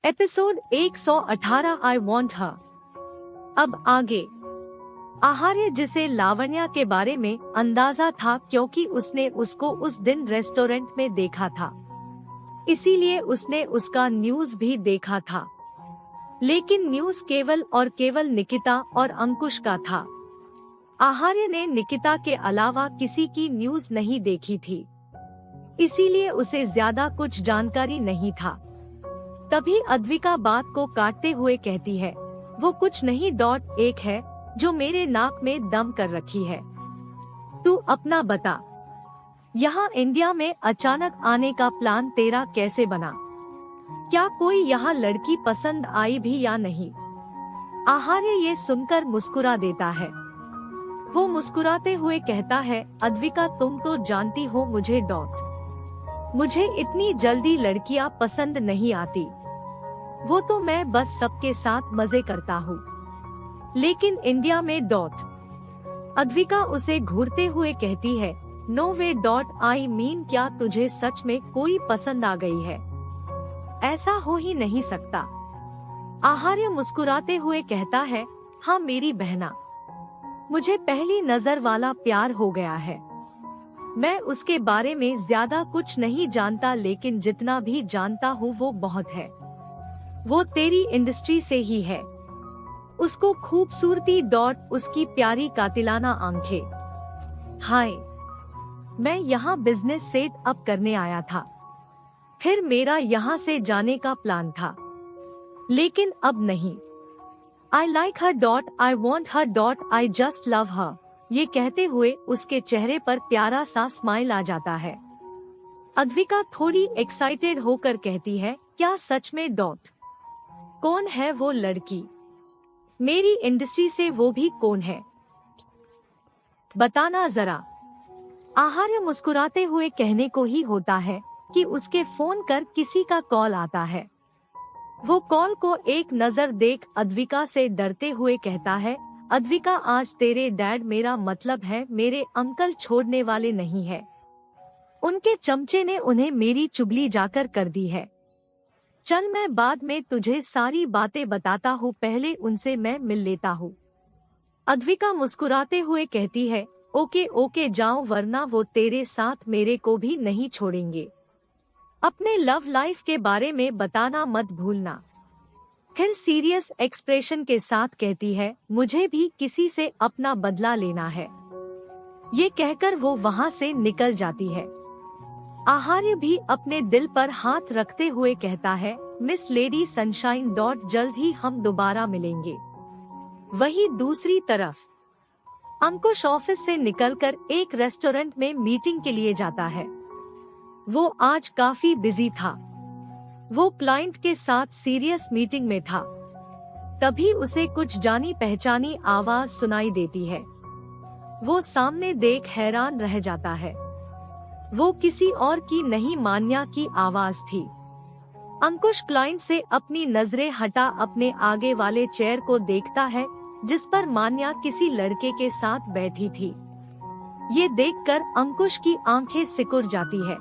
Episode 118 I want her. अब आगे। आहार्य, जिसे लावण्या के बारे में अंदाजा था क्योंकि उसने उसको उस दिन रेस्टोरेंट में देखा था, इसीलिए उसने उसका न्यूज भी देखा था। लेकिन न्यूज केवल और केवल निकिता और अंकुश का था। आहार्य ने निकिता के अलावा किसी की न्यूज नहीं देखी थी, इसीलिए उसे ज्यादा कुछ जानकारी नहीं था। तभी अद्विका बात को काटते हुए कहती है, वो कुछ नहीं, एक है जो मेरे नाक में दम कर रखी है। तू अपना बता, यहाँ इंडिया में अचानक आने का प्लान तेरा कैसे बना? क्या कोई यहाँ लड़की पसंद आई भी या नहीं? आहार्य ये सुनकर मुस्कुरा देता है। वो मुस्कुराते हुए कहता है, अद्विका तुम तो जानती हो मुझे इतनी जल्दी लड़कियाँ पसंद नहीं आती। वो तो मैं बस सबके साथ मजे करता हूँ, लेकिन इंडिया में अद्विका उसे घूरते हुए कहती है, नो वे आई मीन, क्या तुझे सच में कोई पसंद आ गई है? ऐसा हो ही नहीं सकता। आहार्य मुस्कुराते हुए कहता है, हाँ मेरी बहना, मुझे पहली नजर वाला प्यार हो गया है। मैं उसके बारे में ज्यादा कुछ नहीं जानता, लेकिन जितना भी जानता हूँ वो बहुत है। वो तेरी इंडस्ट्री से ही है। उसको खूबसूरती, उसकी प्यारी कातिलाना आंखें। हाय, मैं यहाँ बिजनेस सेट अप करने आया था, फिर मेरा यहाँ से जाने का प्लान था, लेकिन अब नहीं। I like her, I want her, I just love her। ये कहते हुए उसके चेहरे पर प्यारा सा स्माइल आ जाता है। अद्विका थोड़ी एक्साइटेड होकर कहती है, क्या सच में? कौन है वो लड़की? मेरी इंडस्ट्री से वो भी कौन है? बताना जरा। आहार्य मुस्कुराते हुए कहने को ही होता है कि उसके फोन कर किसी का कॉल आता है। वो कॉल को एक नजर देख अद्विका से डरते हुए कहता है, अद्विका आज तेरे डैड, मेरा मतलब है मेरे अंकल, छोड़ने वाले नहीं है। उनके चमचे ने उन्हें मेरी चुगली जाकर कर दी है। चल, मैं बाद में तुझे सारी बातें बताता हूँ, पहले उनसे मैं मिल लेता हूँ। अद्विका मुस्कुराते हुए कहती है, ओके ओके जाओ, वरना वो तेरे साथ मेरे को भी नहीं छोड़ेंगे। अपने लव लाइफ के बारे में बताना मत भूलना। फिर सीरियस एक्सप्रेशन के साथ कहती है, मुझे भी किसी से अपना बदला लेना है। ये कहकर वो वहाँ से निकल जाती है। आहार्य भी अपने दिल पर हाथ रखते हुए कहता है, मिस लेडी सनशाइन, जल्द ही हम दोबारा मिलेंगे। वही दूसरी तरफ अंकुश ऑफिस से निकलकर एक रेस्टोरेंट में मीटिंग के लिए जाता है। वो आज काफी बिजी था। वो क्लाइंट के साथ सीरियस मीटिंग में था। तभी उसे कुछ जानी पहचानी आवाज सुनाई देती है। वो सामने देख हैरान रह जाता है। वो किसी और की नहीं, मान्या की आवाज थी। अंकुश क्लाइंट से अपनी नजरें हटा अपने आगे वाले चेयर को देखता है, जिस पर मान्या किसी लड़के के साथ बैठी थी। ये देखकर अंकुश की आंखें सिकुड़ जाती है।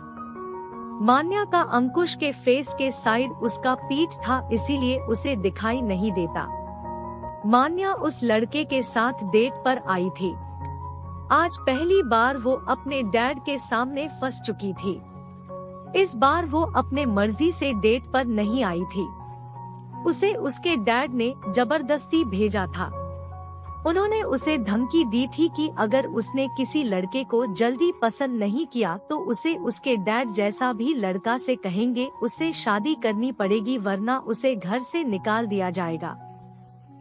मान्या का अंकुश के फेस के साइड उसका पीठ था, इसीलिए उसे दिखाई नहीं देता। मान्या उस लड़के के साथ डेट पर आई थी। आज पहली बार वो अपने डैड के सामने फंस चुकी थी। इस बार वो अपने मर्जी से डेट पर नहीं आई थी। उसे उसके डैड ने जबरदस्ती भेजा था। उन्होंने उसे धमकी दी थी कि अगर उसने किसी लड़के को जल्दी पसंद नहीं किया तो उसे उसके डैड जैसा भी लड़का से कहेंगे उससे शादी करनी पड़ेगी, वरना उसे घर से निकाल दिया जाएगा।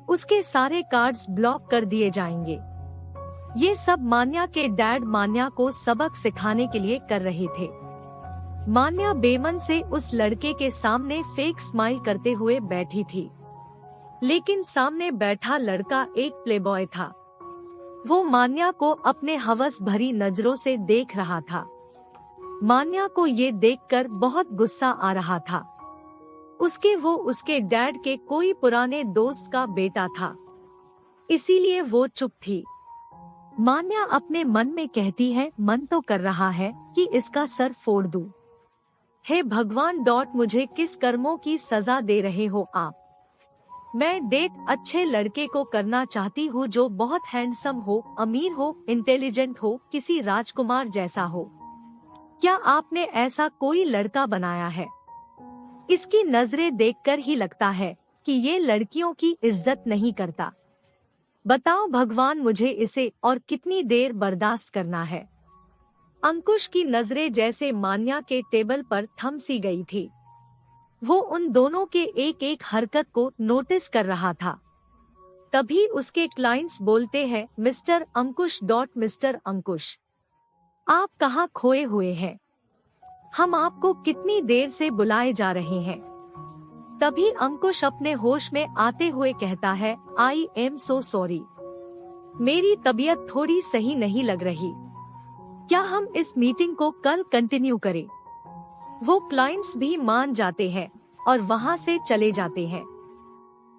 उसके सारे कार्ड्स ब्लॉक कर दिए जाएंगे। ये सब मान्या के डैड मान्या को सबक सिखाने के लिए कर रहे थे। मान्या बेमन से उस लड़के के सामने फेक स्माइल करते हुए बैठी थी, लेकिन सामने बैठा लड़का एक प्लेबॉय था। वो मान्या को अपने हवस भरी नजरों से देख रहा था। मान्या को ये देखकर बहुत गुस्सा आ रहा था। वो उसके डैड के कोई पुराने दोस्त का बेटा था, इसीलिए वो चुप थी। मान्या अपने मन में कहती है, मन तो कर रहा है कि इसका सर फोड़ दूं। हे भगवान मुझे किस कर्मों की सजा दे रहे हो आप। मैं डेट अच्छे लड़के को करना चाहती हूँ जो बहुत हैंडसम हो, अमीर हो, इंटेलिजेंट हो, किसी राजकुमार जैसा हो। क्या आपने ऐसा कोई लड़का बनाया है? इसकी नजरें देखकर ही लगता है कि ये लड़कियों की इज्जत नहीं करता। बताओ भगवान मुझे इसे और कितनी देर बर्दाश्त करना है। अंकुश की नजरें जैसे मान्या के टेबल पर थम सी गई थी। वो उन दोनों के एक एक हरकत को नोटिस कर रहा था। तभी उसके क्लाइंट्स बोलते हैं, मिस्टर अंकुश, आप कहाँ खोए हुए हैं? हम आपको कितनी देर से बुलाए जा रहे हैं। तभी अंकुश अपने होश में आते हुए कहता है, आई एम सो सॉरी, मेरी तबीयत थोड़ी सही नहीं लग रही। क्या हम इस मीटिंग को कल कंटिन्यू करें? वो क्लाइंट्स भी मान जाते हैं और वहाँ से चले जाते हैं।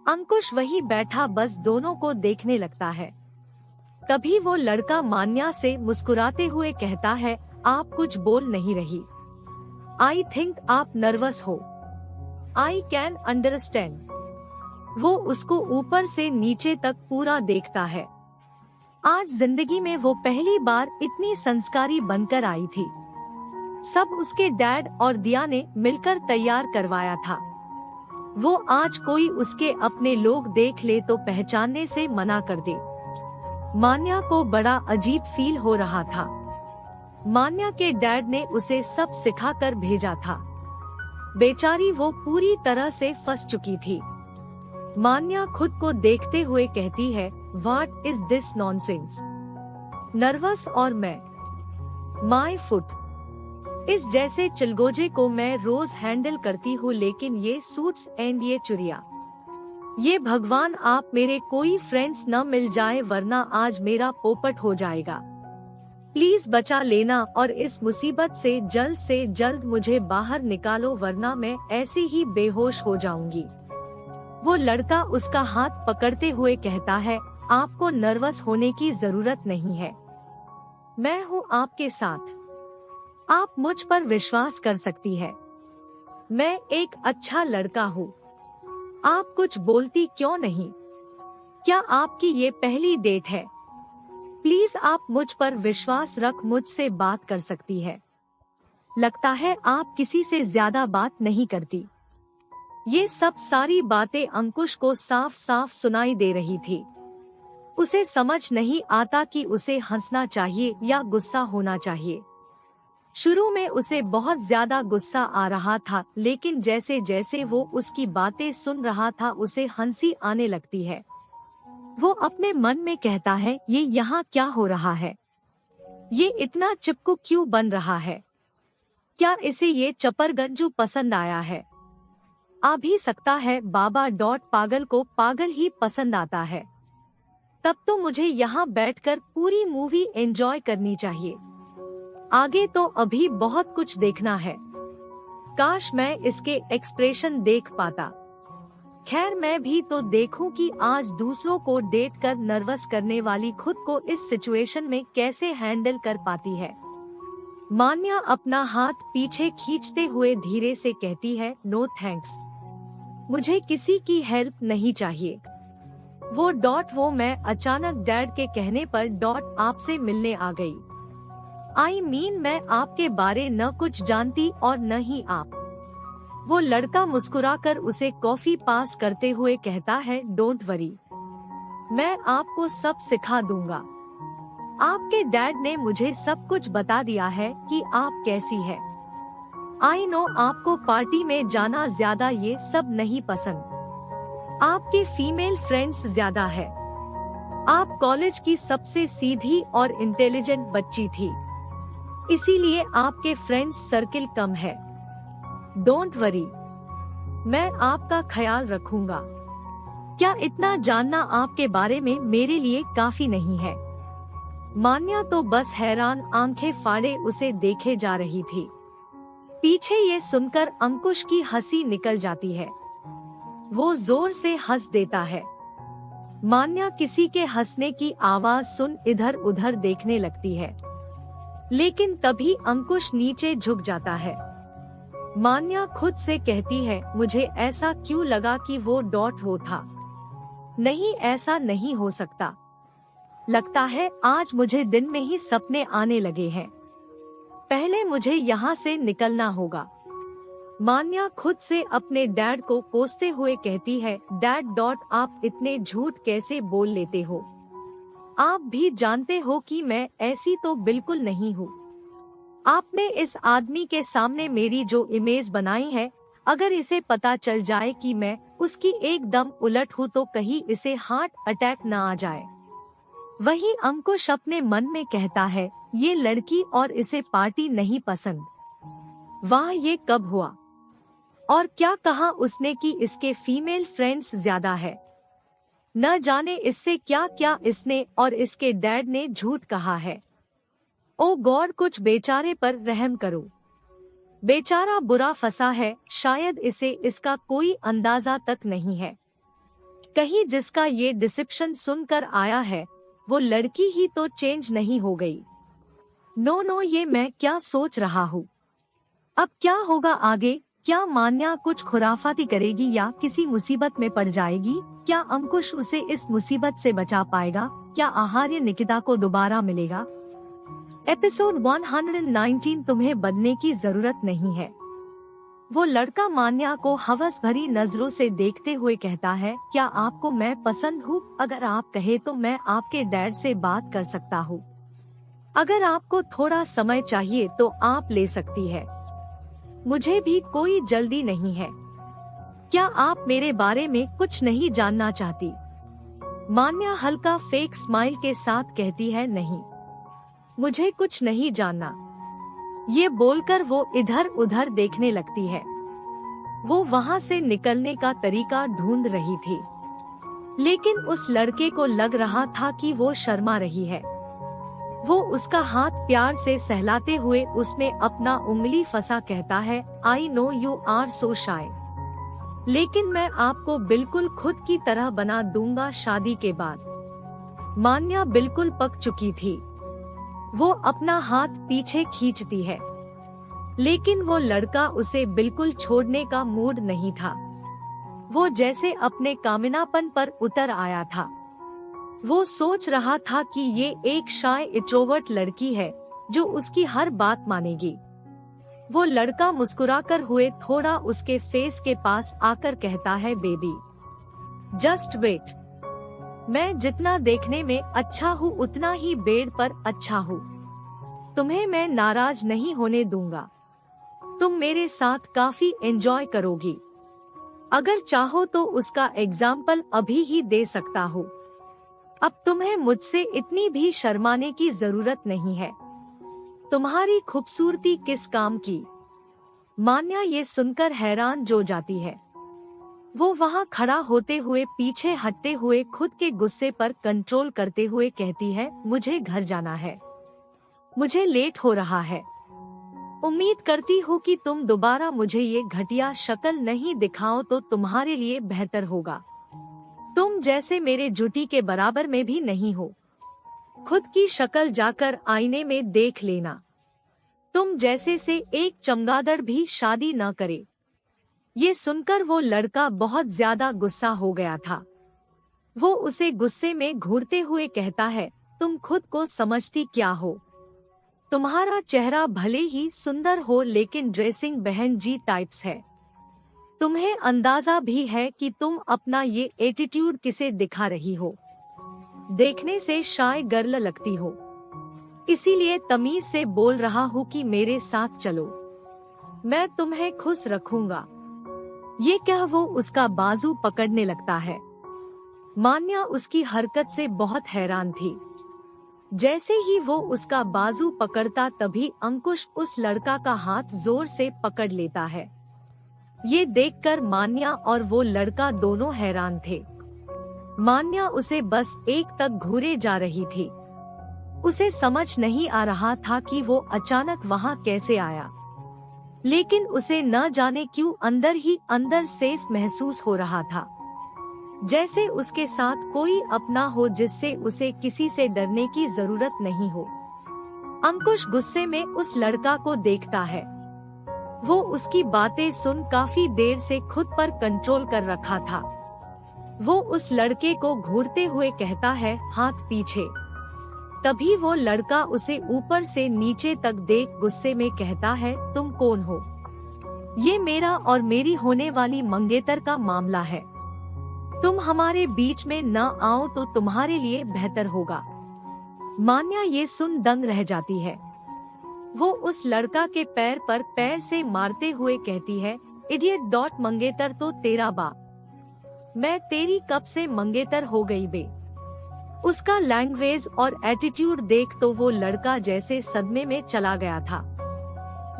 अंकुश वहीं बैठा बस दोनों को देखने लगता है। तभी वो लड़का मान्या से मुस्कुराते हुए कहता है, आप कुछ बोल नहीं रही। आई थिंक आप नर्वस हो। I can understand. वो उसको ऊपर से नीचे तक पूरा देखता है। आज जिंदगी में वो पहली बार इतनी संस्कारी बनकर आई थी। सब उसके डैड और दिया ने मिलकर तैयार करवाया था। वो आज कोई उसके अपने लोग देख ले तो पहचानने से मना कर दे। मान्या को बड़ा अजीब फील हो रहा था। मान्या के डैड ने उसे सब सिखाकर भेजा था। बेचारी वो पूरी तरह से फंस चुकी थी। मान्या खुद को देखते हुए कहती है, what is this nonsense. Nervous और मैं, माय फुट। इस जैसे चिलगोजे को मैं रोज हैंडल करती हूँ, लेकिन ये सूट्स एंड ये चुरिया। ये भगवान आप मेरे कोई फ्रेंड्स न मिल जाए वरना आज मेरा पोपट हो जाएगा। प्लीज बचा लेना और इस मुसीबत से जल्द मुझे बाहर निकालो वरना मैं ऐसे ही बेहोश हो जाऊंगी। वो लड़का उसका हाथ पकड़ते हुए कहता है, आपको नर्वस होने की जरूरत नहीं है। मैं हूँ आपके साथ। आप मुझ पर विश्वास कर सकती है। मैं एक अच्छा लड़का हूँ। आप कुछ बोलती क्यों नहीं? क्या आपकी ये पहली डेट है? प्लीज आप मुझ पर विश्वास रख, मुझसे बात कर सकती है। लगता है आप किसी से ज्यादा बात नहीं करती। ये सब सारी बातें अंकुश को साफ साफ सुनाई दे रही थी। उसे समझ नहीं आता कि उसे हंसना चाहिए या गुस्सा होना चाहिए। शुरू में उसे बहुत ज्यादा गुस्सा आ रहा था, लेकिन जैसे जैसे वो उसकी बातें सुन रहा था उसे हंसी आने लगती है। वो अपने मन में कहता है, ये यहाँ क्या हो रहा है? ये इतना चिपकू क्यों बन रहा है? क्या इसे ये चपरगंजू पसंद आया है? आ भी सकता है बाबा पागल को पागल ही पसंद आता है। तब तो मुझे यहाँ बैठकर पूरी मूवी एंजॉय करनी चाहिए। आगे तो अभी बहुत कुछ देखना है। काश मैं इसके एक्सप्रेशन देख पाता। खैर मैं भी तो देखूं कि आज दूसरों को डेट कर नर्वस करने वाली खुद को इस सिचुएशन में कैसे हैंडल कर पाती है। मान्या अपना हाथ पीछे खींचते हुए धीरे से कहती है, नो थैंक्स, मुझे किसी की हेल्प नहीं चाहिए। वो मैं अचानक डैड के कहने पर आपसे मिलने आ गई। I mean, मैं आपके बारे न कुछ जानती और न ही आप। वो लड़का मुस्कुराकर उसे कॉफी पास करते हुए कहता है, डोंट वरी, मैं आपको सब सिखा दूंगा। आपके डैड ने मुझे सब कुछ बता दिया है कि आप कैसी है। आई नो आपको पार्टी में जाना ज्यादा ये सब नहीं पसंद। आपके फीमेल फ्रेंड्स ज्यादा है। आप कॉलेज की सबसे सीधी और इंटेलिजेंट बच्ची थी, इसीलिए आपके फ्रेंड्स सर्किल कम है। डोंट वरी, मैं आपका ख्याल रखूंगा। क्या इतना जानना आपके बारे में मेरे लिए काफी नहीं है? मान्या तो बस हैरान आंखें फाड़े उसे देखे जा रही थी। पीछे ये सुनकर अंकुश की हंसी निकल जाती है। वो जोर से हंस देता है। मान्या किसी के हंसने की आवाज सुन इधर उधर देखने लगती है, लेकिन तभी अंकुश नीचे झुक जाता है। मान्या खुद से कहती है, मुझे ऐसा क्यों लगा कि वो डॉट वो था। नहीं, ऐसा नहीं हो सकता। लगता है आज मुझे दिन में ही सपने आने लगे हैं। पहले मुझे यहाँ से निकलना होगा। मान्या खुद से अपने डैड को कोसते हुए कहती है, डैड डॉट आप इतने झूठ कैसे बोल लेते हो? आप भी जानते हो कि मैं ऐसी तो बिल्कुल नहीं हूँ। आपने इस आदमी के सामने मेरी जो इमेज बनाई है, अगर इसे पता चल जाए कि मैं उसकी एकदम उलट हूँ तो कहीं इसे हार्ट अटैक न आ जाए। वही अंकुश अपने मन में कहता है, ये लड़की और इसे पार्टी नहीं पसंद। वाह, ये कब हुआ? और क्या कहा उसने कि इसके फीमेल फ्रेंड्स ज्यादा है? न जाने इससे क्या क्या इसने और इसके डैड ने झूठ कहा है। ओ गॉड, कुछ बेचारे पर रहम करो। बेचारा बुरा फंसा है, शायद इसे इसका कोई अंदाजा तक नहीं है। कहीं जिसका ये डिसेप्शन सुनकर आया है, वो लड़की ही तो चेंज नहीं हो गई। नो, ये मैं क्या सोच रहा हूँ? अब क्या होगा आगे? क्या मान्या कुछ खुराफाती करेगी या किसी मुसीबत में पड़ जाएगी? क्या अंकुश उसे इस मुसीबत से बचा पाएगा? क्या आहार्य निकिता को दोबारा मिलेगा? एपिसोड 119। तुम्हें बदलने की जरूरत नहीं है। वो लड़का मान्या को हवस भरी नजरों से देखते हुए कहता है, क्या आपको मैं पसंद हूँ? अगर आप कहे तो मैं आपके डैड से बात कर सकता हूँ। अगर आपको थोड़ा समय चाहिए तो आप ले सकती है। मुझे भी कोई जल्दी नहीं है। क्या आप मेरे बारे में कुछ नहीं जानना चाहती? मान्या हल्का फेक स्माइल के साथ कहती है, नहीं, मुझे कुछ नहीं जानना। ये बोलकर वो इधर उधर देखने लगती है। वो वहाँ से निकलने का तरीका ढूंढ रही थी, लेकिन उस लड़के को लग रहा था कि वो शर्मा रही है। वो उसका हाथ प्यार से सहलाते हुए उसमें अपना उंगली फंसा कहता है, I know you are so shy, लेकिन मैं आपको बिल्कुल खुद की तरह बना दूंगा शादी के बाद। मान्या बिल्कुल पक चुकी थी। वो अपना हाथ पीछे खींचती है, लेकिन वो लड़का उसे बिल्कुल छोड़ने का मूड नहीं था। वो जैसे अपने कामिनापन पर उतर आया था। वो सोच रहा था कि ये एक शाय इंट्रोवर्ट लड़की है जो उसकी हर बात मानेगी। वो लड़का मुस्कुराकर हुए थोड़ा उसके फेस के पास आकर कहता है, बेबी जस्ट वेट। मैं जितना देखने में अच्छा हूँ उतना ही बेड पर अच्छा हूँ। तुम्हें मैं नाराज नहीं होने दूंगा। तुम मेरे साथ काफी एंजॉय करोगी। अगर चाहो तो उसका एग्जाम्पल अभी ही दे सकता हूँ। अब तुम्हें मुझसे इतनी भी शर्माने की जरूरत नहीं है। तुम्हारी खूबसूरती किस काम की? मान्या ये सुनकर हैरान जो जाती है। वो वहाँ खड़ा होते हुए पीछे हटते हुए खुद के गुस्से पर कंट्रोल करते हुए कहती है, मुझे घर जाना है। मुझे लेट हो रहा है। उम्मीद करती हूँ कि तुम दोबारा मुझे ये घटिया शक्ल नहीं दिखाओ तो तुम्हारे लिए बेहतर होगा। तुम जैसे मेरे जुटी के बराबर में भी नहीं हो। खुद की शक्ल जाकर आईने में देख लेना। तुम जैसे से एक चमगादड़ भी शादी न करे। ये सुनकर वो लड़का बहुत ज्यादा गुस्सा हो गया था। वो उसे गुस्से में घूरते हुए कहता है, तुम खुद को समझती क्या हो? तुम्हारा चेहरा भले ही सुंदर हो लेकिन ड्रेसिंग बहन जी टाइप्स है। तुम्हें अंदाजा भी है कि तुम अपना ये एटीट्यूड किसे दिखा रही हो। देखने से शाय गर्ल लगती हो, इसीलिए तमीज से बोल रहा हूँ कि मेरे साथ चलो, मैं तुम्हें खुश रखूंगा। ये कह वो उसका बाजू पकड़ने लगता है। मान्या उसकी हरकत से बहुत हैरान थी। जैसे ही वो उसका बाजू पकड़ता तभी अंकुश उस लड़का का हाथ जोर से पकड़ लेता है। ये देखकर मान्या और वो लड़का दोनों हैरान थे। मान्या उसे बस एक तक घूरे जा रही थी। उसे समझ नहीं आ रहा था कि वो अचानक वहाँ कैसे आया, लेकिन उसे न जाने क्यों अंदर ही अंदर सेफ महसूस हो रहा था, जैसे उसके साथ कोई अपना हो जिससे उसे किसी से डरने की जरूरत नहीं हो। अंकुश गुस्से में उस लड़का को देखता है। वो उसकी बातें सुन काफी देर से खुद पर कंट्रोल कर रखा था। वो उस लड़के को घूरते हुए कहता है, हाथ पीछे। तभी वो लड़का उसे ऊपर से नीचे तक देख गुस्से में कहता है, तुम कौन हो? ये मेरा और मेरी होने वाली मंगेतर का मामला है। तुम हमारे बीच में न आओ तो तुम्हारे लिए बेहतर होगा। मान्या ये सुन दंग रह जाती है। वो उस लड़का के पैर पर पैर से मारते हुए कहती है, इडियट! मंगेतर तो तेरा बाप। मैं तेरी कब से मंगेतर हो गई बे? उसका लैंग्वेज और एटीट्यूड देख तो वो लड़का जैसे सदमे में चला गया था।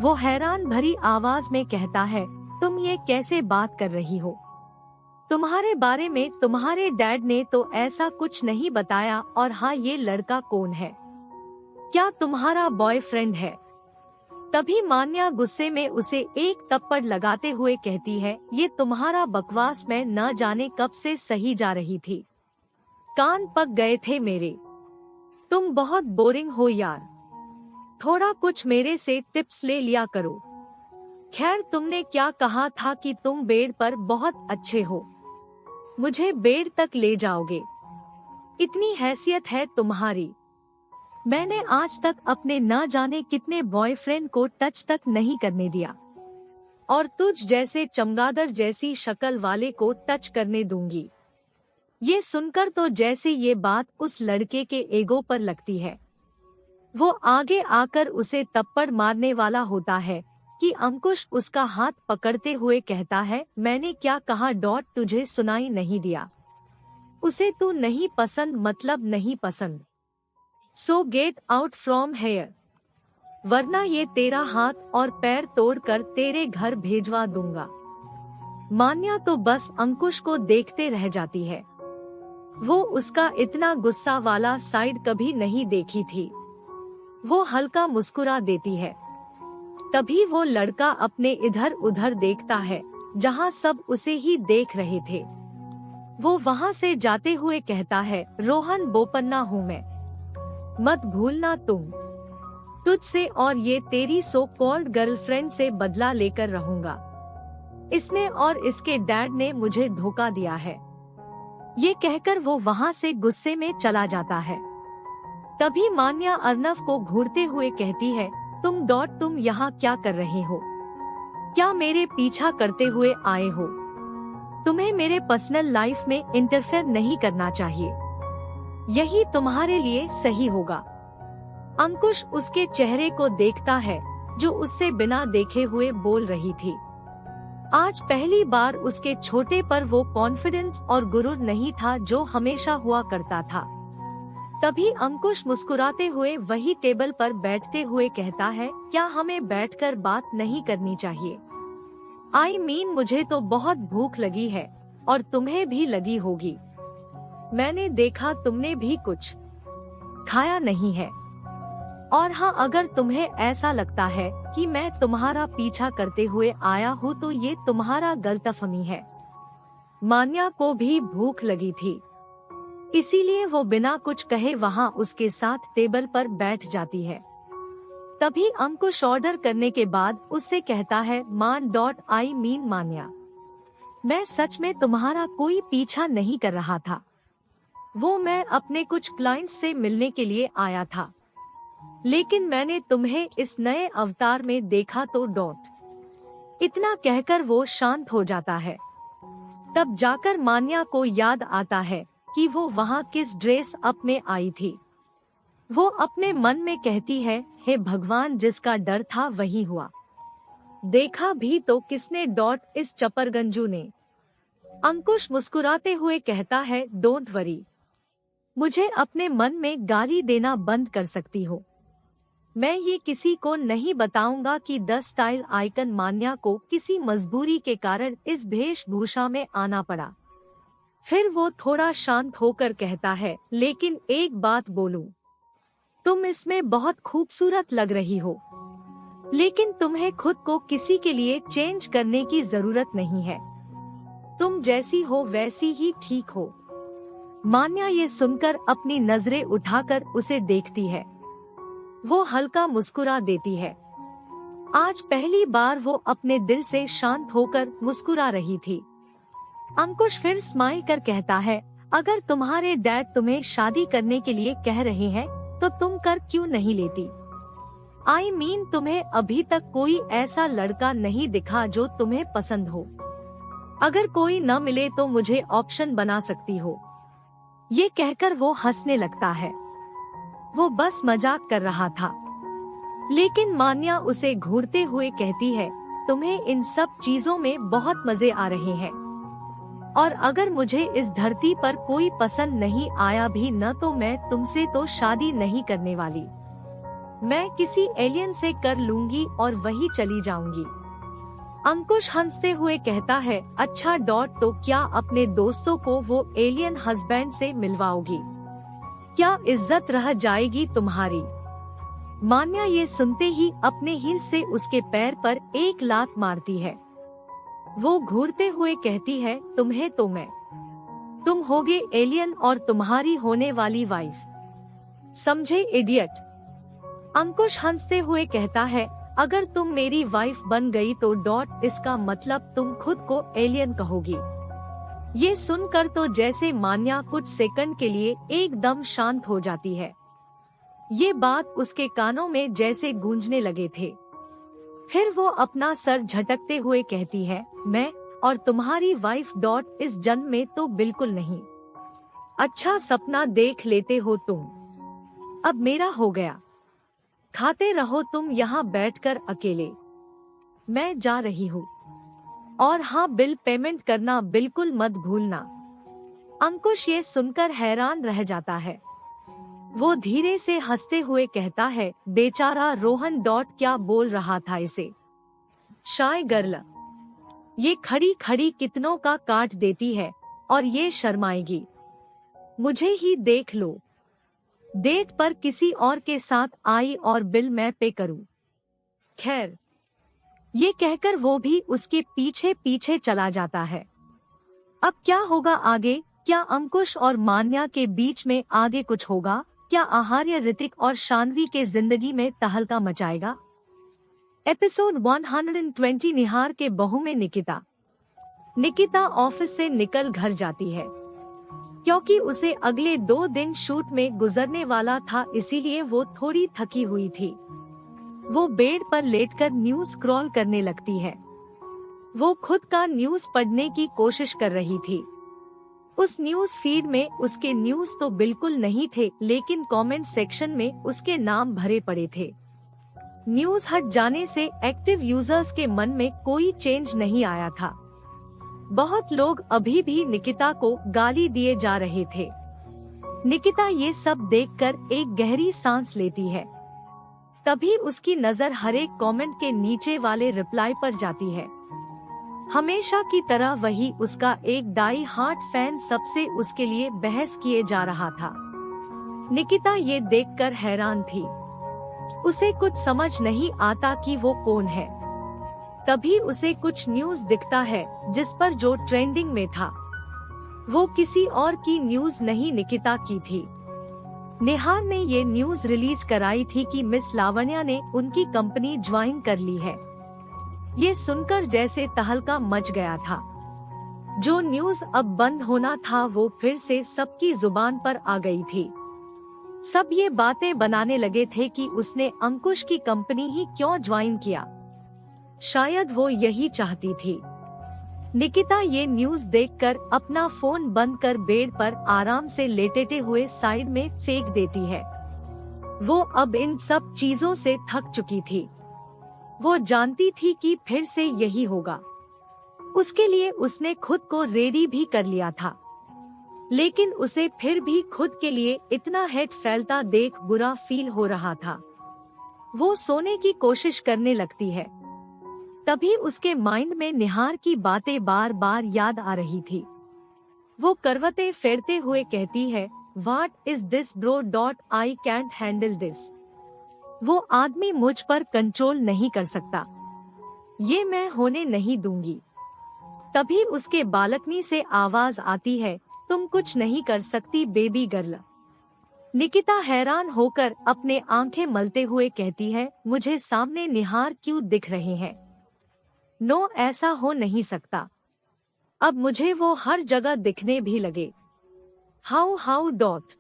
वो हैरान भरी आवाज में कहता है, तुम ये कैसे बात कर रही हो? तुम्हारे बारे में तुम्हारे डैड ने तो ऐसा कुछ नहीं बताया। और हाँ, ये लड़का कौन है? क्या तुम्हारा बॉयफ्रेंड है? तभी मान्या गुस्से में उसे एक थप्पड़ लगाते हुए कहती है, ये तुम्हारा बकवास मैं न जाने कब से सही जा रही थी। कान पक गए थे मेरे। तुम बहुत बोरिंग हो यार। थोड़ा कुछ मेरे से टिप्स ले लिया करो। खैर, तुमने क्या कहा था कि तुम बेड पर बहुत अच्छे हो? मुझे बेड तक ले जाओगे? इतनी हैसियत है तुम्हारी? मैंने आज तक अपने न जाने कितने बॉयफ्रेंड को टच तक नहीं करने दिया, और तुझ जैसे चमगादड़ जैसी शक्ल वाले को टच करने दूंगी। ये सुनकर तो जैसे ये बात उस लड़के के ईगो पर लगती है, वो आगे आकर उसे थप्पड़ मारने वाला होता है कि अंकुश उसका हाथ पकड़ते हुए कहता है, मैंने क्या कहा? तुझे सुनाई नहीं दिया? उसे तू नहीं पसंद मतलब नहीं पसंद। सो गेट आउट फ्रॉम हेयर, वरना ये तेरा हाथ और पैर तोड़कर तेरे घर भेजवा दूंगा। मान्या तो बस अंकुश को देखते रह जाती है। वो उसका इतना गुस्सा वाला साइड कभी नहीं देखी थी। वो हल्का मुस्कुरा देती है। तभी वो लड़का अपने इधर उधर देखता है जहाँ सब उसे ही देख रहे थे। वो वहाँ से जाते हुए कहता है, रोहन बोपन्ना हूँ मैं, मत भूलना तुम। तुझसे और ये तेरी सो कॉल्ड गर्लफ्रेंड से बदला लेकर रहूंगा। इसने और इसके डैड ने मुझे धोखा दिया है। ये कहकर वो वहाँ से गुस्से में चला जाता है। तभी मान्या अर्नव को घूरते हुए कहती है, तुम यहाँ क्या कर रहे हो? क्या मेरे पीछा करते हुए आए हो? तुम्हें मेरे पर्सनल लाइफ में इंटरफेयर नहीं करना चाहिए। यही तुम्हारे लिए सही होगा। अंकुश उसके चेहरे को देखता है जो उससे बिना देखे हुए बोल रही थी। आज पहली बार उसके छोटे पर वो कॉन्फिडेंस और गुरूर नहीं था जो हमेशा हुआ करता था। तभी अंकुश मुस्कुराते हुए वही टेबल पर बैठते हुए कहता है, क्या हमें बैठकर बात नहीं करनी चाहिए? I mean, मुझे तो बहुत भूख लगी है और तुम्हें भी लगी होगी। मैंने देखा तुमने भी कुछ खाया नहीं है। और हाँ, अगर तुम्हें ऐसा लगता है कि मैं तुम्हारा पीछा करते हुए आया हूँ तो ये तुम्हारा गलतफहमी है। मान्या को भी भूख लगी थी, इसीलिए वो बिना कुछ कहे वहाँ उसके साथ टेबल पर बैठ जाती है। तभी अंकुश ऑर्डर करने के बाद उससे कहता है, I mean मान्या, मैं सच में तुम्हारा कोई पीछा नहीं कर रहा था। वो मैं अपने कुछ क्लाइंट्स से मिलने के लिए आया था, लेकिन मैंने तुम्हें इस नए अवतार में देखा तो इतना कहकर वो शांत हो जाता है। तब जाकर मान्या को याद आता है कि वो वहाँ किस ड्रेस अप में आई थी। वो अपने मन में कहती है, हे भगवान, जिसका डर था वही हुआ। देखा भी तो किसने इस चपरगंजू ने। अंकुश मुस्कुराते हुए कहता है, डोंट वरी, मुझे अपने मन में गाली देना बंद कर सकती हो। मैं ये किसी को नहीं बताऊंगा कि द स्टाइल आइकन मान्या को किसी मजबूरी के कारण इस वेशभूषा में आना पड़ा। फिर वो थोड़ा शांत होकर कहता है, लेकिन एक बात बोलूं, तुम इसमें बहुत खूबसूरत लग रही हो, लेकिन तुम्हें खुद को किसी के लिए चेंज करने की जरूरत नहीं है। तुम जैसी हो वैसी ही ठीक हो। मान्या ये सुनकर अपनी नजरें उठाकर उसे देखती है। वो हल्का मुस्कुरा देती है। आज पहली बार वो अपने दिल से शांत होकर मुस्कुरा रही थी। अंकुश फिर स्माइल कर कहता है, अगर तुम्हारे डैड तुम्हें शादी करने के लिए कह रहे हैं तो तुम कर क्यों नहीं लेती? I mean, तुम्हें अभी तक कोई ऐसा लड़का नहीं दिखा जो तुम्हें पसंद हो। अगर कोई न मिले तो मुझे ऑप्शन बना सकती हो। ये कहकर वो हंसने लगता है। वो बस मजाक कर रहा था। लेकिन मान्या उसे घूरते हुए कहती है, तुम्हें इन सब चीजों में बहुत मजे आ रहे हैं, और अगर मुझे इस धरती पर कोई पसंद नहीं आया भी न तो मैं तुमसे तो शादी नहीं करने वाली। मैं किसी एलियन से कर लूंगी और वही चली जाऊंगी। अंकुश हंसते हुए कहता है, अच्छा तो क्या अपने दोस्तों को वो एलियन हस्बैंड से मिलवाओगी? क्या इज्जत रह जाएगी तुम्हारी? मान्या ये सुनते ही अपने हील से उसके पैर पर एक लात मारती है। वो घूरते हुए कहती है, तुम्हें तो तुम होगे एलियन और तुम्हारी होने वाली वाइफ, समझे इडियट? अंकुश हंसते हुए कहता है, अगर तुम मेरी वाइफ बन गई तो इसका मतलब तुम खुद को एलियन कहोगी। ये सुनकर तो जैसे मान्या कुछ सेकंड के लिए एकदम शांत हो जाती है। ये बात उसके कानों में जैसे गूंजने लगे थे। फिर वो अपना सर झटकते हुए कहती है, मैं और तुम्हारी वाइफ इस जन्म में तो बिल्कुल नहीं। अच्छा सपना देख लेते हो तुम। अब मेरा हो गया। खाते रहो तुम यहाँ बैठकर अकेले। मैं जा रही हूँ। और हाँ, बिल पेमेंट करना बिल्कुल मत भूलना। अंकुश ये सुनकर हैरान रह जाता है। वो धीरे से हंसते हुए कहता है, बेचारा रोहन क्या बोल रहा था इसे। शाय गर्ल, ये खड़ी खड़ी कितनों का काट देती है और ये शर्माएगी। मुझे ही देख लो, डेट पर किसी और के साथ आई और बिल मैं पे करूं। खैर, ये कहकर वो भी उसके पीछे पीछे चला जाता है। अब क्या होगा आगे? क्या अंकुश और मान्या के बीच में आगे कुछ होगा? क्या आहार्य ऋतिक और शान्वी के जिंदगी में तहलका मचाएगा? एपिसोड 120 निहार के बहू में निकिता ऑफिस से निकल घर जाती है। क्योंकि उसे अगले 2 दिन शूट में गुजरने वाला था, इसीलिए वो थोड़ी थकी हुई थी। वो बेड पर लेटकर न्यूज स्क्रॉल करने लगती है। वो खुद का न्यूज पढ़ने की कोशिश कर रही थी। उस न्यूज फीड में उसके न्यूज तो बिल्कुल नहीं थे, लेकिन कमेंट सेक्शन में उसके नाम भरे पड़े थे। न्यूज हट जाने से एक्टिव यूजर्स के मन में कोई चेंज नहीं आया था। बहुत लोग अभी भी निकिता को गाली दिए जा रहे थे। निकिता ये सब देखकर एक गहरी सांस लेती है। तभी उसकी नजर हर एक कमेंट के नीचे वाले रिप्लाई पर जाती है। हमेशा की तरह वही उसका एक डाई हार्ट फैन सबसे उसके लिए बहस किए जा रहा था। निकिता ये देखकर हैरान थी। उसे कुछ समझ नहीं आता कि वो कौन है। तभी उसे कुछ न्यूज दिखता है जिस पर जो ट्रेंडिंग में था वो किसी और की न्यूज नहीं, निकिता की थी। निहार ने ये न्यूज रिलीज कराई थी कि मिस लावण्या ने उनकी कंपनी ज्वाइन कर ली है। ये सुनकर जैसे तहलका मच गया था। जो न्यूज अब बंद होना था वो फिर से सबकी जुबान पर आ गई थी। सब ये बातें बनाने लगे थे कि उसने अंकुश की कंपनी ही क्यों ज्वाइन किया। शायद वो यही चाहती थी। निकिता ये न्यूज देखकर अपना फोन बंद कर बेड पर आराम से लेटेते हुए साइड में फेंक देती है। वो अब इन सब चीजों से थक चुकी थी। वो जानती थी कि फिर से यही होगा। उसके लिए उसने खुद को रेडी भी कर लिया था, लेकिन उसे फिर भी खुद के लिए इतना हेट फैलता देख बुरा फील हो रहा था। वो सोने की कोशिश करने लगती है। तभी उसके माइंड में निहार की बातें बार बार याद आ रही थी। वो करवटें फेरते हुए कहती है, What is this bro? I can't handle this. वो आदमी मुझ पर कंट्रोल नहीं कर सकता। ये मैं होने नहीं दूंगी। तभी उसके बालकनी से आवाज आती है, तुम कुछ नहीं कर सकती बेबी गर्ल। निकिता हैरान होकर अपने आंखें मलते हुए कहती है, मुझे सामने निहार क्यों दिख रहे हैं? नो, ऐसा हो नहीं सकता। अब मुझे वो हर जगह दिखने भी लगे। How how dot.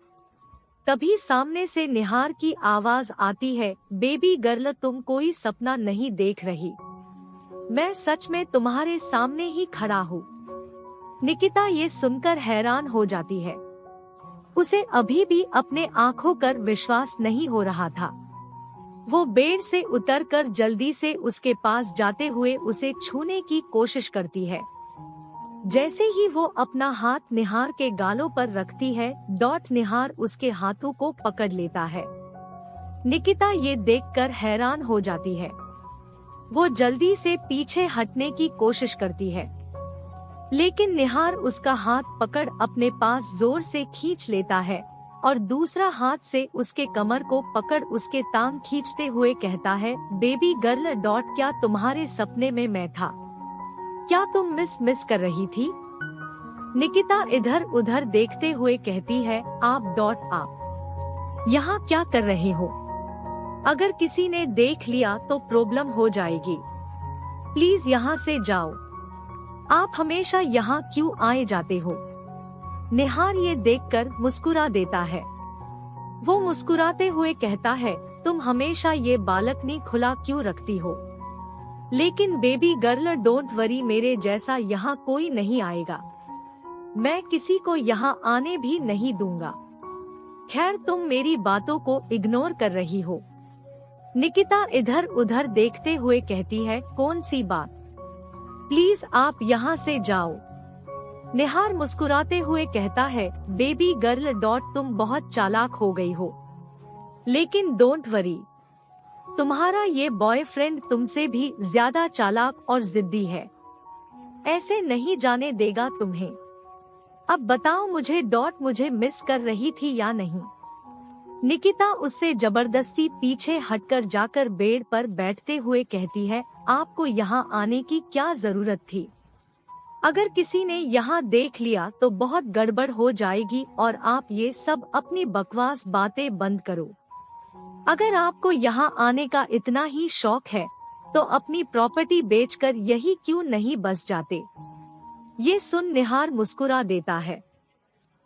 तभी सामने से निहार की आवाज आती है, बेबी गर्ल तुम कोई सपना नहीं देख रही, मैं सच में तुम्हारे सामने ही खड़ा हूँ। निकिता ये सुनकर हैरान हो जाती है। उसे अभी भी अपने आंखों पर विश्वास नहीं हो रहा था। वो बेड से उतरकर जल्दी से उसके पास जाते हुए उसे छूने की कोशिश करती है। जैसे ही वो अपना हाथ निहार के गालों पर रखती है, निहार उसके हाथों को पकड़ लेता है। निकिता ये देखकर हैरान हो जाती है। वो जल्दी से पीछे हटने की कोशिश करती है, लेकिन निहार उसका हाथ पकड़ अपने पास जोर से खींच लेता है और दूसरा हाथ से उसके कमर को पकड़ उसके टांग खींचते हुए कहता है, बेबी गर्ल क्या तुम्हारे सपने में मैं था? क्या तुम मिस कर रही थी? निकिता इधर उधर देखते हुए कहती है, आप यहाँ क्या कर रहे हो? अगर किसी ने देख लिया तो प्रॉब्लम हो जाएगी, प्लीज यहाँ से जाओ। आप हमेशा यहाँ क्यों आए जाते हो? निहार ये देखकर मुस्कुरा देता है। वो मुस्कुराते हुए कहता है, तुम हमेशा ये बालकनी खुला क्यों रखती हो? लेकिन बेबी गर्ल डोंट वरी, मेरे जैसा यहाँ कोई नहीं आएगा, मैं किसी को यहाँ आने भी नहीं दूंगा। खैर तुम मेरी बातों को इग्नोर कर रही हो। निकिता इधर उधर देखते हुए कहती है, कौन सी बात? प्लीज आप यहाँ से जाओ। निहार मुस्कुराते हुए कहता है, बेबी गर्ल तुम बहुत चालाक हो गई हो, लेकिन डोंट वरी, तुम्हारा ये बॉयफ्रेंड तुमसे भी ज्यादा चालाक और जिद्दी है, ऐसे नहीं जाने देगा तुम्हें। अब बताओ मुझे मिस कर रही थी या नहीं? निकिता उससे जबरदस्ती पीछे हटकर जाकर बेड पर बैठते हुए कहती है, आपको यहाँ आने की क्या जरूरत थी? अगर किसी ने यहाँ देख लिया तो बहुत गड़बड़ हो जाएगी और आप ये सब अपनी बकवास बातें बंद करो। अगर आपको यहाँ आने का इतना ही शौक है तो अपनी प्रॉपर्टी बेचकर यही क्यों नहीं बस जाते? ये सुन निहार मुस्कुरा देता है।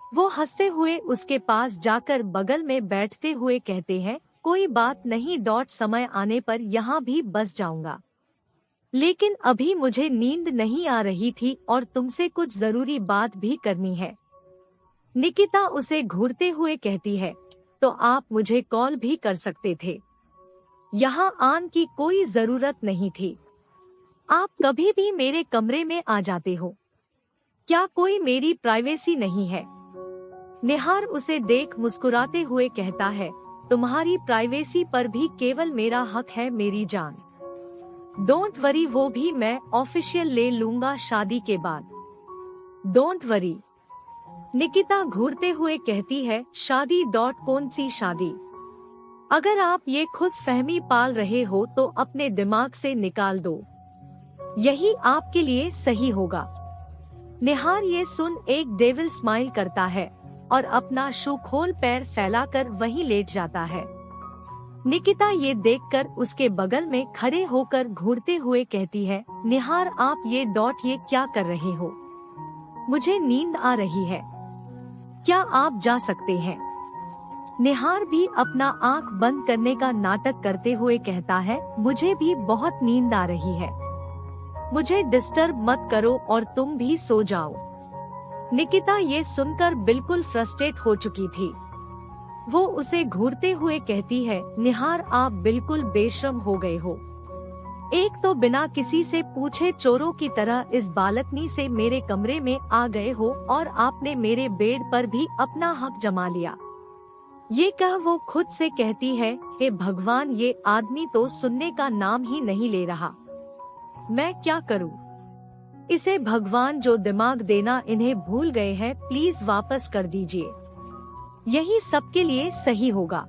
वो हंसते हुए उसके पास जाकर बगल में बैठते हुए कहते हैं, कोई बात नहीं, समय आने पर यहाँ भी बस जाऊंगा, लेकिन अभी मुझे नींद नहीं आ रही थी और तुमसे कुछ जरूरी बात भी करनी है। निकिता उसे घूरते हुए कहती है, तो आप मुझे कॉल भी कर सकते थे, यहाँ आने की कोई जरूरत नहीं थी, आप कभी भी मेरे कमरे में आ जाते हो, क्या कोई मेरी प्राइवेसी नहीं है? निहार उसे देख मुस्कुराते हुए कहता है, तुम्हारी प्राइवेसी पर भी केवल मेरा हक है मेरी जान। डोंट वरी, वो भी मैं ऑफिशियल ले लूंगा शादी के बाद। Don't worry. निकिता घूरते हुए कहती है, शादी कौन सी शादी? अगर आप ये खुशफहमी पाल रहे हो तो अपने दिमाग से निकाल दो, यही आपके लिए सही होगा। निहार ये सुन एक डेविल स्माइल करता है और अपना शू खोल पैर फैलाकर वहीं लेट जाता है। निकिता ये देखकर उसके बगल में खड़े होकर घूरते हुए कहती है, निहार आप ये क्या कर रहे हो? मुझे नींद आ रही है, क्या आप जा सकते हैं? निहार भी अपना आंख बंद करने का नाटक करते हुए कहता है, मुझे भी बहुत नींद आ रही है, मुझे डिस्टर्ब मत करो और तुम भी सो जाओ। निकिता ये सुनकर बिल्कुल फ्रस्ट्रेट हो चुकी थी। वो उसे घूरते हुए कहती है, निहार आप बिल्कुल बेशर्म हो गए हो। एक तो बिना किसी से पूछे चोरों की तरह इस बालकनी से मेरे कमरे में आ गए हो और आपने मेरे बेड पर भी अपना हक जमा लिया। ये कह वो खुद से कहती है, हे भगवान, ये आदमी तो सुनने का नाम ही नहीं ले रहा, मैं क्या करूं? इसे भगवान जो दिमाग देना इन्हें भूल गए हैं, प्लीज वापस कर दीजिए, यही सबके लिए सही होगा।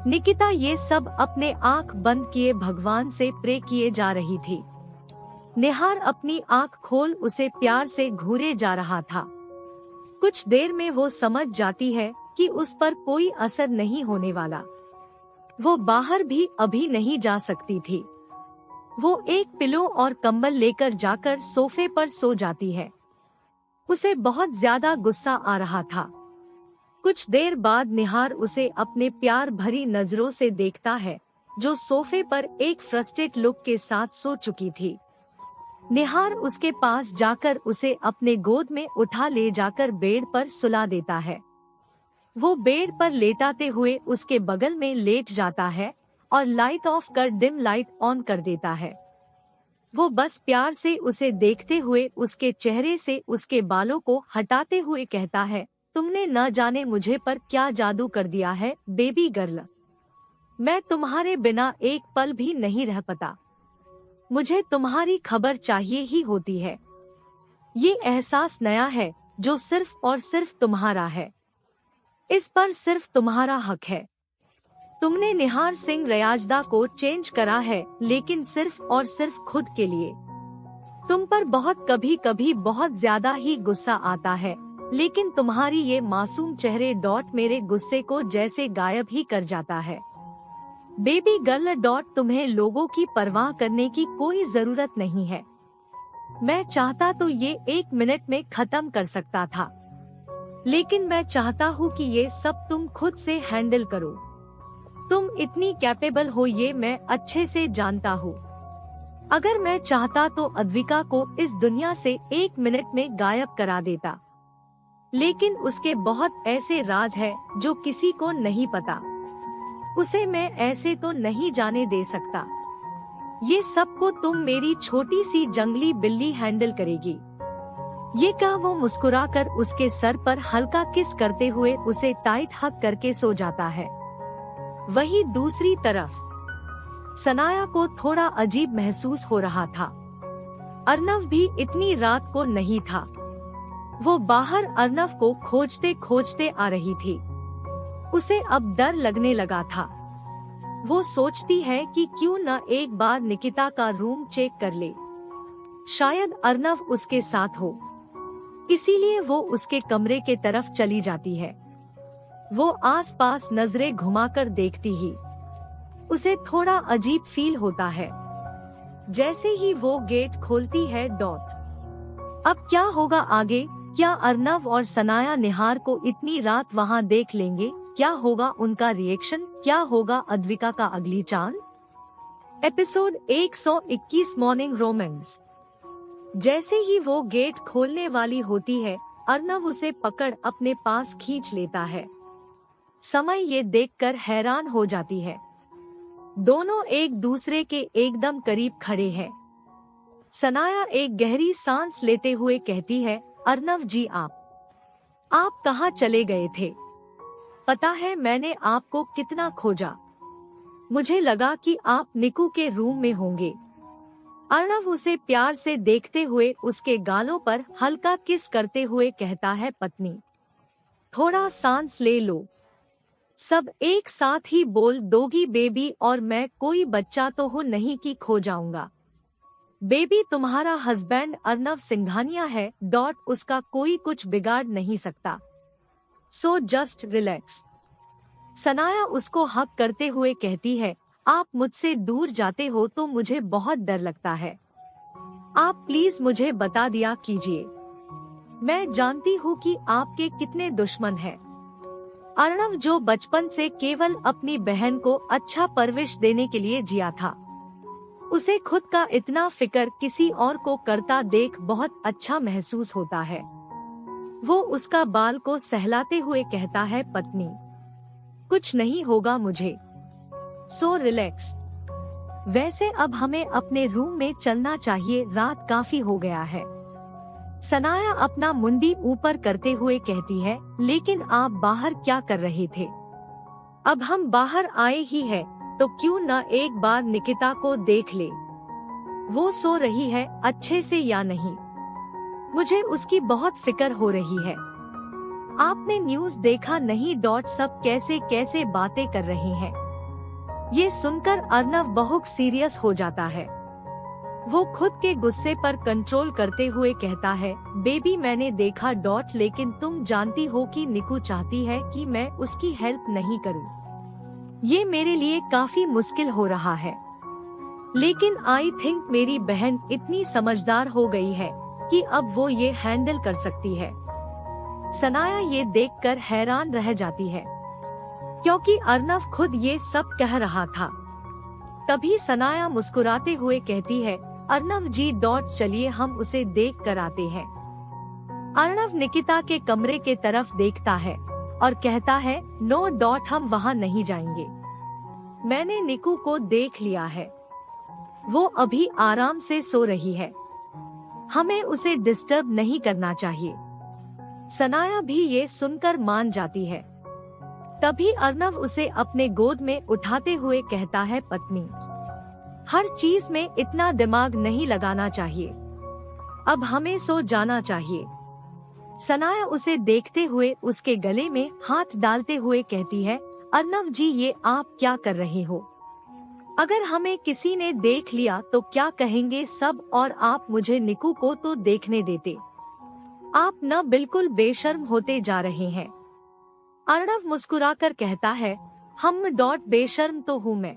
निकिता ये सब अपने आंख बंद किए भगवान से प्रे किए जा रही थी। निहार अपनी आंख खोल उसे प्यार से घूरे जा रहा था। कुछ देर में वो समझ जाती है कि उस पर कोई असर नहीं होने वाला। वो बाहर भी अभी नहीं जा सकती थी। वो एक पिलो और कंबल लेकर जाकर सोफे पर सो जाती है। उसे बहुत ज्यादा गुस्सा आ रहा था। कुछ देर बाद निहार उसे अपने प्यार भरी नजरों से देखता है, जो सोफे पर एक फ्रस्ट्रेट लुक के साथ सो चुकी थी। निहार उसके पास जाकर उसे अपने गोद में उठा ले जाकर बेड पर सुला देता है। वो बेड पर लेटाते हुए उसके बगल में लेट जाता है और लाइट ऑफ कर डिम लाइट ऑन कर देता है। वो बस प्यार से उसे देखते हुए उसके चेहरे से उसके बालों को हटाते हुए कहता है, तुमने न जाने मुझे पर क्या जादू कर दिया है बेबी गर्ल। मैं तुम्हारे बिना एक पल भी नहीं रह पाता। मुझे तुम्हारी खबर चाहिए ही होती है। ये एहसास नया है जो सिर्फ और सिर्फ तुम्हारा है। इस पर सिर्फ तुम्हारा हक है। तुमने निहार सिंह रयाजदा को चेंज करा है, लेकिन सिर्फ और सिर्फ खुद के लिए। तुम पर कभी कभी बहुत ज्यादा ही गुस्सा आता है, लेकिन तुम्हारी ये मासूम चेहरे डॉट मेरे गुस्से को जैसे गायब ही कर जाता है। बेबी गर्ल डॉट तुम्हें लोगों की परवाह करने की कोई जरूरत नहीं है। मैं चाहता तो ये 1 मिनट में खत्म कर सकता था, लेकिन मैं चाहता हूँ कि ये सब तुम खुद से हैंडल करो। तुम इतनी कैपेबल हो ये मैं अच्छे से जानता हूँ। अगर मैं चाहता तो अद्विका को इस दुनिया से 1 मिनट में गायब करा देता, लेकिन उसके बहुत ऐसे राज है जो किसी को नहीं पता। उसे मैं ऐसे तो नहीं जाने दे सकता। ये सब को तुम मेरी छोटी सी जंगली बिल्ली हैंडल करेगी। ये कहा वो मुस्कुराकर उसके सर पर हल्का किस करते हुए उसे टाइट हग करके सो जाता है। वहीं दूसरी तरफ सनाया को थोड़ा अजीब महसूस हो रहा था। अर्नव भी इतनी रात को नहीं था। वो बाहर अर्नव को खोजते खोजते आ रही थी। उसे अब डर लगने लगा था। वो सोचती है कि क्यों न एक बार निकिता का रूम चेक कर ले। शायद अर्नव उसके साथ हो, इसीलिए वो उसके कमरे के तरफ चली जाती है। वो आसपास नजरें घुमाकर देखती ही उसे थोड़ा अजीब फील होता है। जैसे ही वो गेट खोलती है डॉट, अब क्या होगा आगे? क्या अर्नव और सनाया निहार को इतनी रात वहाँ देख लेंगे? क्या होगा उनका रिएक्शन? क्या होगा अद्विका का अगली चाल? Episode 121 morning romance. जैसे ही वो गेट खोलने वाली होती है, अर्नव उसे पकड़ अपने पास खींच लेता है। समय ये देखकर हैरान हो जाती है। दोनों एक दूसरे के एकदम करीब खड़े हैं। सनाया एक गहरी सांस लेते हुए कहती है, अर्नव जी आप कहाँ चले गए थे? पता है मैंने आपको कितना खोजा। मुझे लगा कि आप निकू के रूम में होंगे। अर्नव उसे प्यार से देखते हुए उसके गालों पर हल्का किस करते हुए कहता है, पत्नी थोड़ा सांस ले लो। सब एक साथ ही बोल दोगी बेबी, और मैं कोई बच्चा तो हूँ नहीं कि खो जाऊंगा। बेबी तुम्हारा हस्बैंड अर्नव सिंघानिया है डॉट, उसका कोई कुछ बिगाड़ नहीं सकता। So just relax. सनाया उसको हक करते हुए कहती है, आप मुझसे दूर जाते हो तो मुझे बहुत डर लगता है। आप प्लीज मुझे बता दिया कीजिए। मैं जानती हूँ कि आपके कितने दुश्मन हैं। अर्नव जो बचपन से केवल अपनी बहन को अच्छा परवरिश देने के लिए जिया था, उसे खुद का इतना फिक्र किसी और को करता देख बहुत अच्छा महसूस होता है। वो उसका बाल को सहलाते हुए कहता है, पत्नी कुछ नहीं होगा मुझे। So relax. वैसे अब हमें अपने रूम में चलना चाहिए, रात काफी हो गया है। सनाया अपना मुंडी ऊपर करते हुए कहती है, लेकिन आप बाहर क्या कर रहे थे? अब हम बाहर आए ही है तो क्यों न एक बार निकिता को देख ले। वो सो रही है अच्छे से या नहीं? मुझे उसकी बहुत फिक्र हो रही है। आपने न्यूज़ देखा नहीं डॉट, सब कैसे कैसे बातें कर रहे हैं। ये सुनकर अर्नव बहुत सीरियस हो जाता है। वो खुद के गुस्से पर कंट्रोल करते हुए कहता है, बेबी मैंने देखा डॉट, लेकिन तुम जानती हो कि निकू चाहती है कि मैं उसकी हेल्प नहीं करूं। ये मेरे लिए काफी मुश्किल हो रहा है, लेकिन आई थिंक मेरी बहन इतनी समझदार हो गई है कि अब वो ये हैंडल कर सकती है। सनाया ये देखकर हैरान रह जाती है, क्योंकि अर्नव खुद ये सब कह रहा था। तभी सनाया मुस्कुराते हुए कहती है, अर्नव जी डॉट, चलिए हम उसे देख कर आते हैं। अर्नव निकिता के कमरे के तरफ देखता है और कहता है, नो डॉट, हम वहाँ नहीं जाएंगे। मैंने निकू को देख लिया है, वो अभी आराम से सो रही है, हमें उसे डिस्टर्ब नहीं करना चाहिए। सनाया भी ये सुनकर मान जाती है। तभी अर्नव उसे अपने गोद में उठाते हुए कहता है, पत्नी, हर चीज में इतना दिमाग नहीं लगाना चाहिए, अब हमें सो जाना चाहिए। सनाया उसे देखते हुए उसके गले में हाथ डालते हुए कहती है, अर्नव जी ये आप क्या कर रहे हो? अगर हमें किसी ने देख लिया तो क्या कहेंगे सब, और आप मुझे निकू को तो देखने देते। आप न बिल्कुल बेशर्म होते जा रहे हैं। अर्नव मुस्कुराकर कहता है, हम डॉट, बेशर्म तो हूँ मैं,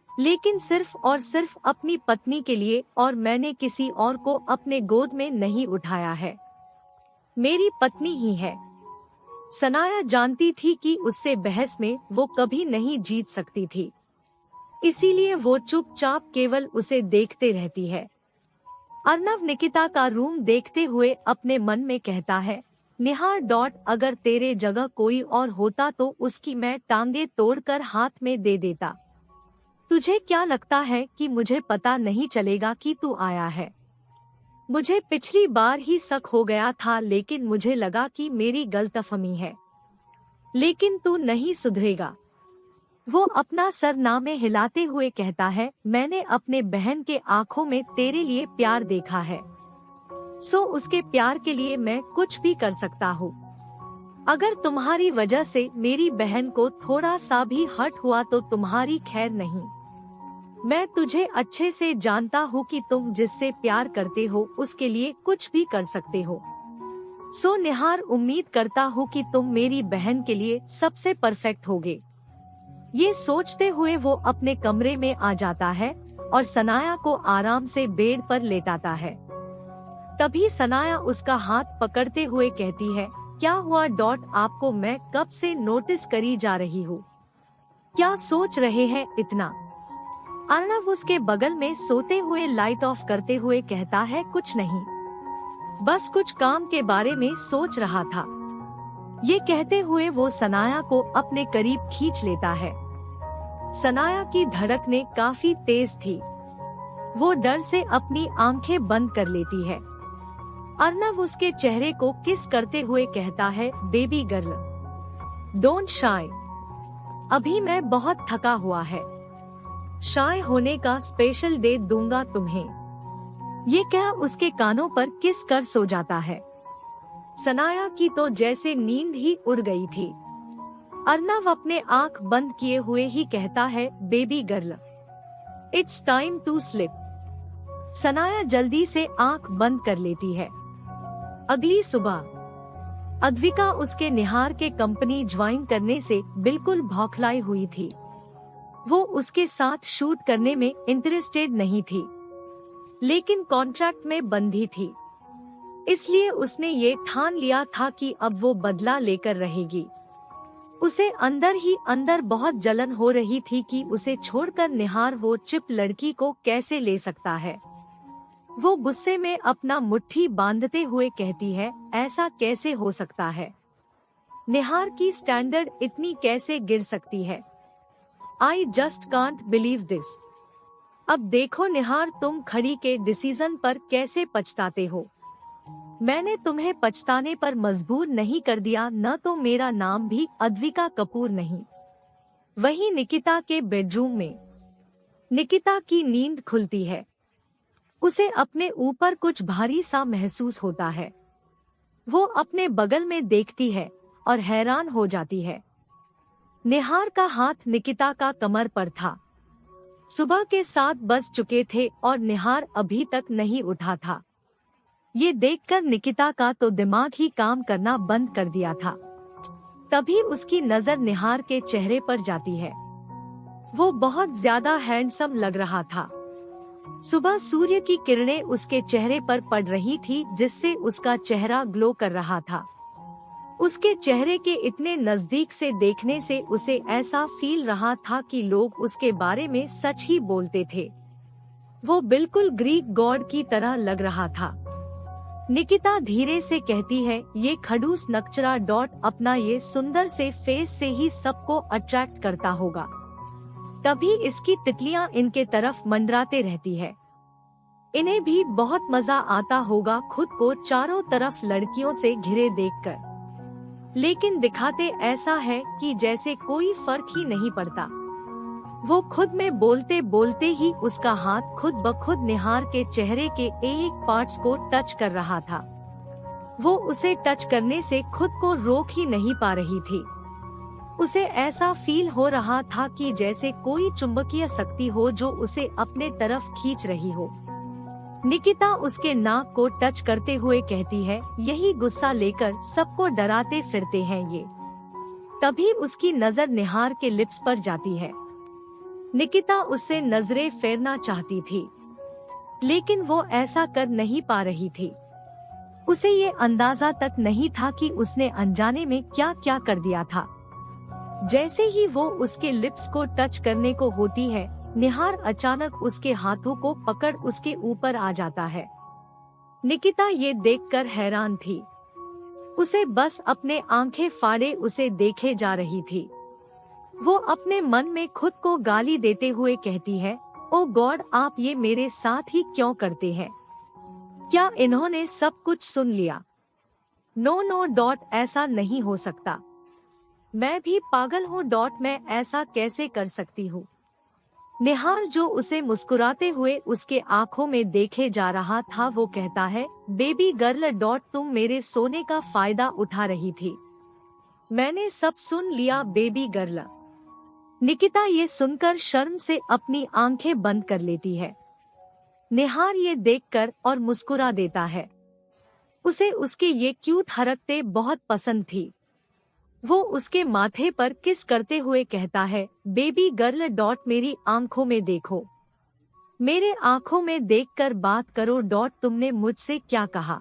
लेकिन सिर्फ और सिर्फ अपनी पत्नी के लिए, और मैंने किसी और को अपने गोद में नहीं उठाया है, मेरी पत्नी ही है। सनाया जानती थी कि उससे बहस में वो कभी नहीं जीत सकती थी, इसीलिए वो चुपचाप केवल उसे देखते रहती है। अर्नव निकिता का रूम देखते हुए अपने मन में कहता है, निहार डॉट, अगर तेरे जगह कोई और होता तो उसकी मैं टांगे तोड़कर हाथ में दे देता। तुझे क्या लगता है कि मुझे पता नहीं चलेगा कि तू आया है? मुझे पिछली बार ही शक हो गया था, लेकिन मुझे लगा कि मेरी गलतफहमी है, लेकिन तू नहीं सुधरेगा। वो अपना सर नामे हिलाते हुए कहता है, मैंने अपने बहन के आंखों में तेरे लिए प्यार देखा है, सो उसके प्यार के लिए मैं कुछ भी कर सकता हूँ। अगर तुम्हारी वजह से मेरी बहन को थोड़ा सा भी हर्ट हुआ तो तुम्हारी खैर नहीं। मैं तुझे अच्छे से जानता हूँ कि तुम जिससे प्यार करते हो उसके लिए कुछ भी कर सकते हो। सो निहार, उम्मीद करता हूँ कि तुम मेरी बहन के लिए सबसे परफेक्ट होगे। ये सोचते हुए वो अपने कमरे में आ जाता है और सनाया को आराम से बेड पर लेटाता है। तभी सनाया उसका हाथ पकड़ते हुए कहती है, क्या हुआ डॉट, आपको मैं कब से नोटिस करी जा रही हूँ, क्या सोच रहे हैं इतना? अर्नव उसके बगल में सोते हुए लाइट ऑफ करते हुए कहता है, कुछ नहीं, बस कुछ काम के बारे में सोच रहा था। ये कहते हुए वो सनाया को अपने करीब खींच लेता है। सनाया की धड़कनें काफी तेज थी, वो डर से अपनी आंखें बंद कर लेती है। अर्नव उसके चेहरे को किस करते हुए कहता है, बेबी गर्ल, डोंट शाय, अभी मैं बहुत थका हुआ है, शाय होने का स्पेशल डे दूंगा तुम्हें। ये कह उसके कानों पर किस कर सो जाता है। सनाया की तो जैसे नींद ही उड़ गई थी। अर्नव अपने आंख बंद किए हुए ही कहता है, baby girl, it's time to sleep. Sanaya जल्दी से आंख बंद कर लेती है। अगली सुबह अद्विका उसके निहार के कंपनी ज्वाइन करने से बिल्कुल बौखलाई हुई थी। वो उसके साथ शूट करने में इंटरेस्टेड नहीं थी, लेकिन कॉन्ट्रैक्ट में बंधी थी, इसलिए उसने ये ठान लिया था कि अब वो बदला लेकर रहेगी। उसे अंदर ही अंदर बहुत जलन हो रही थी कि उसे छोड़कर निहार वो चिप लड़की को कैसे ले सकता है। वो गुस्से में अपना मुट्ठी बांधते हुए कहती है, ऐसा कैसे हो सकता है? निहार की स्टैंडर्ड इतनी कैसे गिर सकती है? I just can't believe this. अब देखो निहार, तुम खड़ी के डिसीजन पर कैसे पछताते हो। मैंने तुम्हें पछताने पर मजबूर नहीं कर दिया, न तो मेरा नाम भी अद्विका कपूर नहीं। वहीं निकिता के बेडरूम में निकिता की नींद खुलती है। उसे अपने ऊपर कुछ भारी सा महसूस होता है। वो अपने बगल में देखती है और हैरान हो जाती है। निहार का हाथ निकिता का कमर पर था। सुबह के 7 बज चुके थे और निहार अभी तक नहीं उठा था। ये देखकर निकिता का तो दिमाग ही काम करना बंद कर दिया था। तभी उसकी नजर निहार के चेहरे पर जाती है। वो बहुत ज्यादा हैंडसम लग रहा था। सुबह सूर्य की किरणें उसके चेहरे पर पड़ रही थी, जिससे उसका चेहरा ग्लो कर रहा था। उसके चेहरे के इतने नजदीक से देखने से उसे ऐसा फील रहा था कि लोग उसके बारे में सच ही बोलते थे। वो बिल्कुल ग्रीक गॉड की तरह लग रहा था। निकिता धीरे से कहती है, ये खड़ूस नकचरा डॉट अपना ये सुंदर से फेस से ही सबको अट्रैक्ट करता होगा, तभी इसकी तितलियां इनके तरफ मंडराते रहती है। इन्हें भी बहुत मजा आता होगा खुद को चारों तरफ लड़कियों से घिरे देखकर, लेकिन दिखाते ऐसा है कि जैसे कोई फर्क ही नहीं पड़ता। वो खुद में बोलते बोलते ही उसका हाथ खुद ब खुद निहार के चेहरे के एक पार्ट्स को टच कर रहा था। वो उसे टच करने से खुद को रोक ही नहीं पा रही थी। उसे ऐसा फील हो रहा था कि जैसे कोई चुंबकीय शक्ति हो जो उसे अपने तरफ खींच रही हो। निकिता उसके नाक को टच करते हुए कहती है, यही गुस्सा लेकर सबको डराते फिरते हैं ये। तभी उसकी नजर निहार के लिप्स पर जाती है। निकिता उससे नजरें फेरना चाहती थी, लेकिन वो ऐसा कर नहीं पा रही थी। उसे ये अंदाजा तक नहीं था कि उसने अनजाने में क्या क्या कर दिया था। जैसे ही वो उसके लिप्स को टच करने को होती है, निहार अचानक उसके हाथों को पकड़ उसके ऊपर आ जाता है। निकिता ये देखकर हैरान थी। उसे बस अपने आंखें फाड़े उसे देखे जा रही थी। वो अपने मन में खुद को गाली देते हुए कहती है, ओ गॉड, आप ये मेरे साथ ही क्यों करते हैं? क्या इन्होंने सब कुछ सुन लिया? नो नो डॉट, ऐसा नहीं हो सकता। मैं भी पागल हूँ डॉट, मैं ऐसा कैसे कर सकती हूँ? निहार जो उसे मुस्कुराते हुए उसके आंखों में देखे जा रहा था, वो कहता है, बेबी गर्ल डॉट, तुम मेरे सोने का फायदा उठा रही थी। मैंने सब सुन लिया बेबी गर्ल। निकिता ये सुनकर शर्म से अपनी आंखें बंद कर लेती है। निहार ये देखकर और मुस्कुरा देता है। उसे उसके ये क्यूट हरकतें बहुत पसंद थी। वो उसके माथे पर किस करते हुए कहता है, बेबी गर्ल डॉट, मेरी आंखों में देखो, मेरे आंखों में देखकर बात करो डॉट, तुमने मुझसे क्या कहा?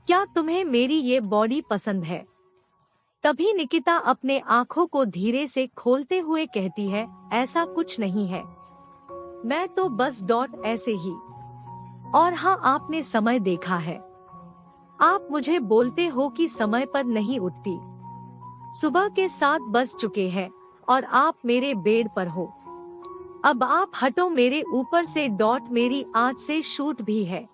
क्या तुम्हें मेरी ये बॉडी पसंद है? तभी निकिता अपने आंखों को धीरे से खोलते हुए कहती है, ऐसा कुछ नहीं है, मैं तो बस डॉट ऐसे ही। और हाँ, आपने समय देखा है? आप मुझे बोलते हो कि समय पर नहीं उठती। सुबह के 7 बज चुके हैं और आप मेरे बेड पर हो। अब आप हटो मेरे ऊपर से डॉट, मेरी आज से शूट भी है।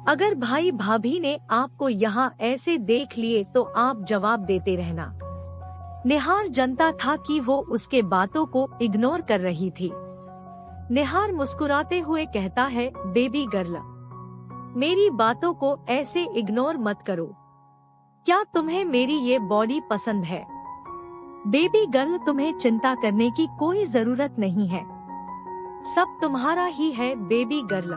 अगर भाई भाभी ने आपको यहाँ ऐसे देख लिए तो आप जवाब देते रहना। निहार जानता था कि वो उसके बातों को इग्नोर कर रही थी। निहार मुस्कुराते हुए कहता है, बेबी गर्ल, मेरी बातों को ऐसे इग्नोर मत करो। क्या तुम्हें मेरी ये बॉडी पसंद है? बेबी गर्ल, तुम्हें चिंता करने की कोई जरूरत नहीं है, सब तुम्हारा ही है बेबी गर्ल।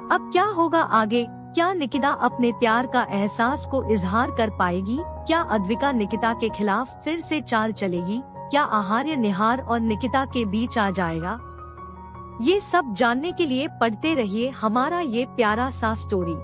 अब क्या होगा आगे? क्या निकिता अपने प्यार का एहसास को इजहार कर पाएगी? क्या अद्विका निकिता के खिलाफ फिर से चाल चलेगी? क्या आहार्य निहार और निकिता के बीच आ जाएगा? ये सब जानने के लिए पढ़ते रहिए हमारा ये प्यारा सा स्टोरी।